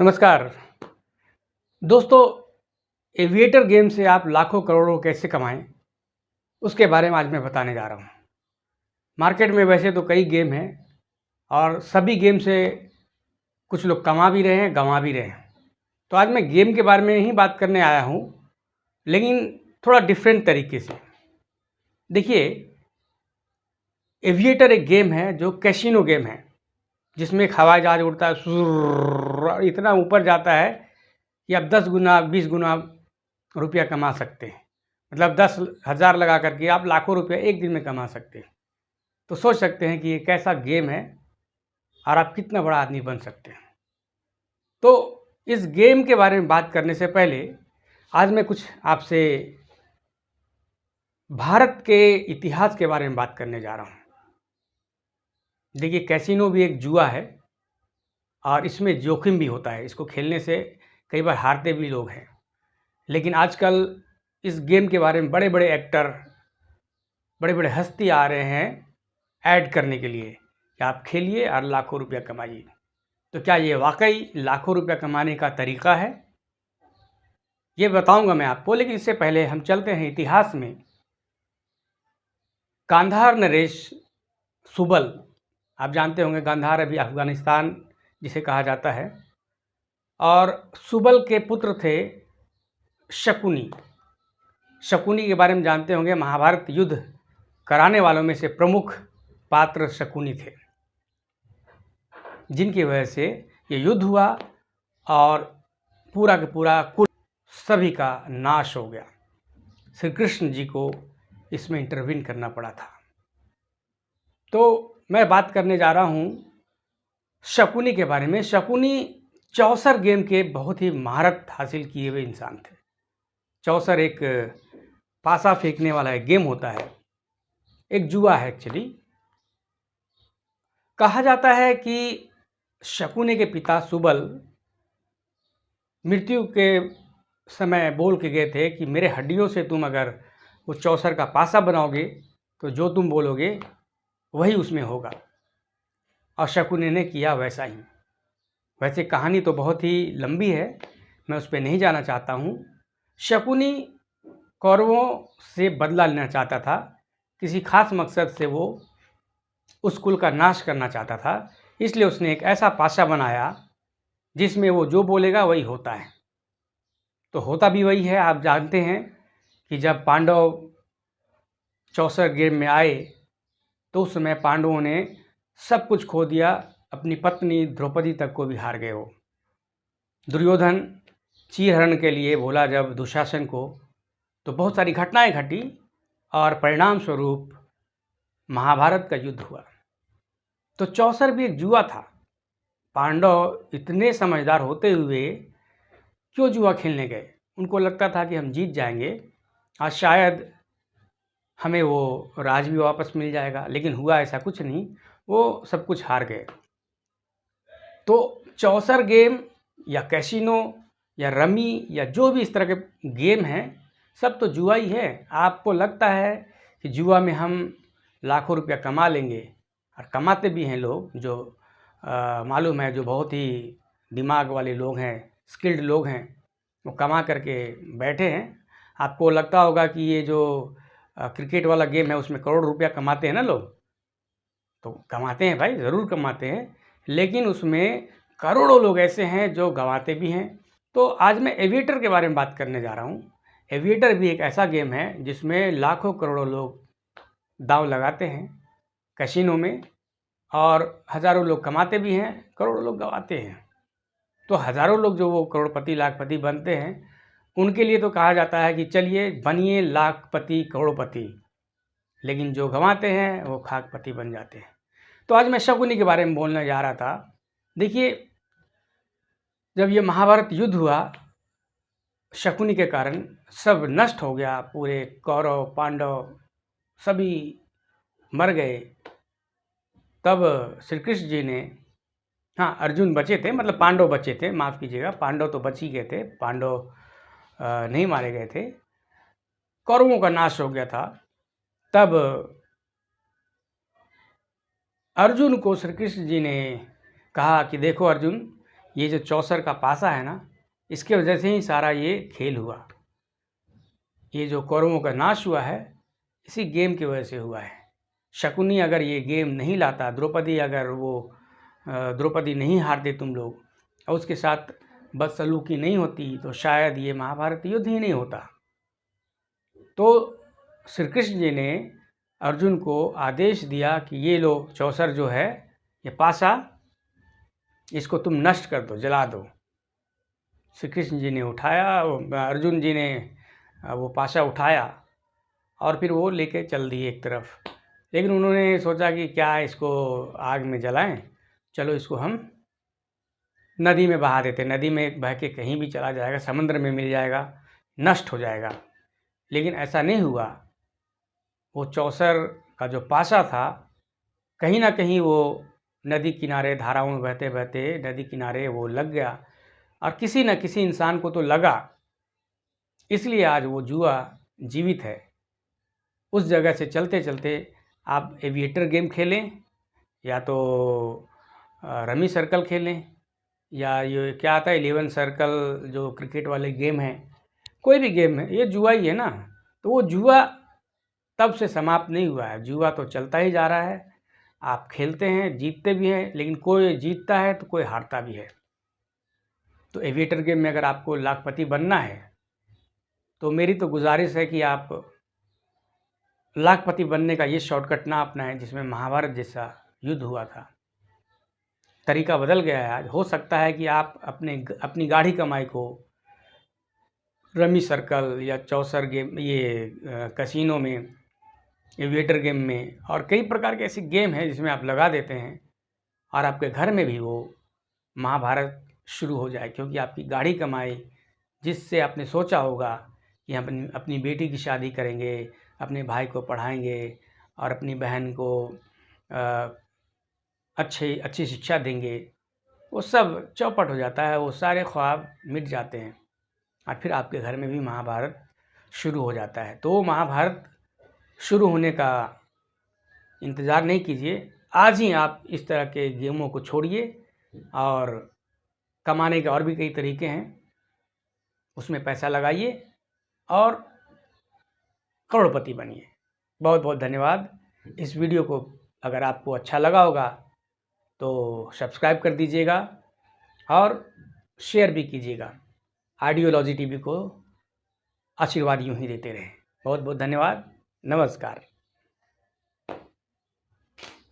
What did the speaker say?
नमस्कार दोस्तों। Aviator game से आप लाखों करोड़ों कैसे कमाएं, उसके बारे में आज मैं बताने जा रहा हूं। मार्केट में वैसे तो कई गेम हैं और सभी गेम से कुछ लोग कमा भी रहे हैं, गंवा भी रहे हैं। तो आज मैं गेम के बारे में ही बात करने आया हूं, लेकिन थोड़ा डिफरेंट तरीके से। देखिए, एविएटर एक गेम है जो कैसीनो गेम है, जिसमें एक हवाई जहाज उड़ता है, सुर्र इतना ऊपर जाता है कि आप 10 गुना 20 गुना रुपया कमा सकते हैं। मतलब 10,000 लगा करके आप लाखों रुपया एक दिन में कमा सकते हैं। तो सोच सकते हैं कि ये कैसा गेम है और आप कितना बड़ा आदमी बन सकते हैं। तो इस गेम के बारे में बात करने से पहले आज मैं कुछ आपसे भारत के इतिहास के बारे में बात करने जा रहा हूँ। देखिए, कैसीनो भी एक जुआ है और इसमें जोखिम भी होता है। इसको खेलने से कई बार हारते भी लोग हैं, लेकिन आजकल इस गेम के बारे में बड़े बड़े एक्टर, बड़े बड़े हस्ती आ रहे हैं ऐड करने के लिए कि आप खेलिए और लाखों रुपया कमाइए। तो क्या ये वाकई लाखों रुपया कमाने का तरीका है, ये बताऊंगा मैं आपको। लेकिन इससे पहले हम चलते हैं इतिहास में। गांधार नरेश सुबल, आप जानते होंगे गांधार अभी अफगानिस्तान जिसे कहा जाता है, और सुबल के पुत्र थे शकुनी। शकुनी के बारे में जानते होंगे, महाभारत युद्ध कराने वालों में से प्रमुख पात्र शकुनी थे, जिनकी वजह से ये युद्ध हुआ और पूरा का पूरा कुल सभी का नाश हो गया। श्री कृष्ण जी को इसमें इंटरवीन करना पड़ा था। तो मैं बात करने जा रहा हूँ शकुनी के बारे में। शकुनी चौसर गेम के बहुत ही महारत हासिल किए हुए इंसान थे। चौसर एक पासा फेंकने वाला एक गेम होता है, एक जुआ है एक्चुअली। कहा जाता है कि शकुनी के पिता सुबल मृत्यु के समय बोल के गए थे कि मेरे हड्डियों से तुम अगर उस चौसर का पासा बनाओगे तो जो तुम बोलोगे वही उसमें होगा। और शकुनी ने किया वैसा ही। वैसे कहानी तो बहुत ही लंबी है, मैं उस पर नहीं जाना चाहता हूँ। शकुनी कौरवों से बदला लेना चाहता था, किसी खास मकसद से वो उस कुल का नाश करना चाहता था। इसलिए उसने एक ऐसा पासा बनाया जिसमें वो जो बोलेगा वही होता है। तो होता भी वही है। आप जानते हैं कि जब पांडव चौसर गेम में आए तो उस समय पांडवों ने सब कुछ खो दिया, अपनी पत्नी द्रौपदी तक को भी हार गए वो। दुर्योधन चीरहरण के लिए बोला जब दुशासन को, तो बहुत सारी घटनाएं घटी और परिणाम स्वरूप महाभारत का युद्ध हुआ। तो चौसर भी एक जुआ था। पांडव इतने समझदार होते हुए क्यों जुआ खेलने गए? उनको लगता था कि हम जीत जाएंगे और शायद हमें वो राज भी वापस मिल जाएगा, लेकिन हुआ ऐसा कुछ नहीं। वो सब कुछ हार गए। तो चौसर गेम या कैसीनो या रमी या जो भी इस तरह के गेम हैं, सब तो जुआ ही है। आपको लगता है कि जुआ में हम लाखों रुपया कमा लेंगे, और कमाते भी हैं लोग, जो मालूम है, जो बहुत ही दिमाग वाले लोग हैं, स्किल्ड लोग हैं, वो कमा करके बैठे हैं। आपको लगता होगा कि ये जो क्रिकेट वाला गेम है उसमें करोड़ रुपया कमाते हैं ना लोग, तो कमाते हैं भाई, ज़रूर कमाते हैं, लेकिन उसमें करोड़ों लोग ऐसे हैं जो गंवाते भी हैं। तो आज मैं एविएटर के बारे में बात करने जा रहा हूँ। एविएटर भी एक ऐसा गेम है जिसमें लाखों करोड़ों लोग दांव लगाते हैं कैसीनो में, और हज़ारों लोग कमाते भी हैं, करोड़ों लोग गंवाते हैं। तो हज़ारों लोग जो वो करोड़पति लाखपति बनते हैं, उनके लिए तो कहा जाता है कि चलिए बनिए लाखपति करोड़पति, लेकिन जो गंवाते हैं वो खाकपति बन जाते हैं। तो आज मैं शकुनी के बारे में बोलने जा रहा था। देखिए, जब ये महाभारत युद्ध हुआ, शकुनी के कारण सब नष्ट हो गया। पूरे कौरव पांडव सभी मर गए। तब श्री कृष्ण जी ने, हाँ, अर्जुन बचे थे, मतलब पांडव बचे थे, माफ़ कीजिएगा, पांडव तो बच ही गए थे, पांडव नहीं मारे गए थे। कौरवों का नाश हो गया था। तब अर्जुन को श्री कृष्ण जी ने कहा कि देखो अर्जुन, ये जो चौसर का पासा है ना, इसके वजह से ही सारा ये खेल हुआ। ये जो कौरवों का नाश हुआ है इसी गेम की वजह से हुआ है। शकुनी अगर ये गेम नहीं लाता, द्रौपदी अगर वो द्रौपदी नहीं हारते तुम लोग और उसके साथ बदसलूकी नहीं होती, तो शायद ये महाभारत युद्ध ही नहीं होता। तो श्री कृष्ण जी ने अर्जुन को आदेश दिया कि ये लो चौसर जो है, ये पासा, इसको तुम नष्ट कर दो, जला दो। श्री कृष्ण जी ने उठाया, अर्जुन जी ने वो पासा उठाया और फिर वो लेके चल दिए एक तरफ। लेकिन उन्होंने सोचा कि क्या इसको आग में जलाएं, चलो इसको हम नदी में बहा देते, नदी में बह के कहीं भी चला जाएगा, समुद्र में मिल जाएगा, नष्ट हो जाएगा। लेकिन ऐसा नहीं हुआ। वो चौसर का जो पासा था, कहीं ना कहीं वो नदी किनारे, धाराओं में बहते बहते नदी किनारे वो लग गया और किसी न किसी इंसान को तो लगा, इसलिए आज वो जुआ जीवित है। उस जगह से चलते चलते आप एविएटर गेम खेलें, या तो रमी सर्कल खेलें, या ये क्या आता है 11 सर्कल, जो क्रिकेट वाले गेम हैं, कोई भी गेम है, ये जुआ ही है ना। तो वो जुआ तब से समाप्त नहीं हुआ है, जुआ तो चलता ही जा रहा है। आप खेलते हैं, जीतते भी हैं, लेकिन कोई जीतता है तो कोई हारता भी है। तो एविएटर गेम में अगर आपको लाखपति बनना है तो मेरी तो गुजारिश है कि आप लाखपति बनने का ये शॉर्टकट ना अपनाएं जिसमें महाभारत जैसा युद्ध हुआ था। तरीका बदल गया है आज। हो सकता है कि आप अपनी गाढ़ी कमाई को रमी सर्कल या चौसर गेम, ये कैसीनो में, एविएटर गेम में, और कई प्रकार के ऐसे गेम हैं जिसमें आप लगा देते हैं और आपके घर में भी वो महाभारत शुरू हो जाए। क्योंकि आपकी गाढ़ी कमाई, जिससे आपने सोचा होगा कि हम अपनी बेटी की शादी करेंगे, अपने भाई को पढ़ाएंगे और अपनी बहन को अच्छी शिक्षा देंगे, वो सब चौपट हो जाता है, वो सारे ख्वाब मिट जाते हैं और फिर आपके घर में भी महाभारत शुरू हो जाता है। तो महाभारत शुरू होने का इंतज़ार नहीं कीजिए, आज ही आप इस तरह के गेमों को छोड़िए और कमाने के और भी कई तरीके हैं, उसमें पैसा लगाइए और करोड़पति बनिए। बहुत बहुत धन्यवाद। इस वीडियो को अगर आपको अच्छा लगा होगा तो सब्सक्राइब कर दीजिएगा और शेयर भी कीजिएगा। आइडियोलॉजी टीवी को आशीर्वाद यूं ही देते रहें। बहुत बहुत धन्यवाद। नमस्कार।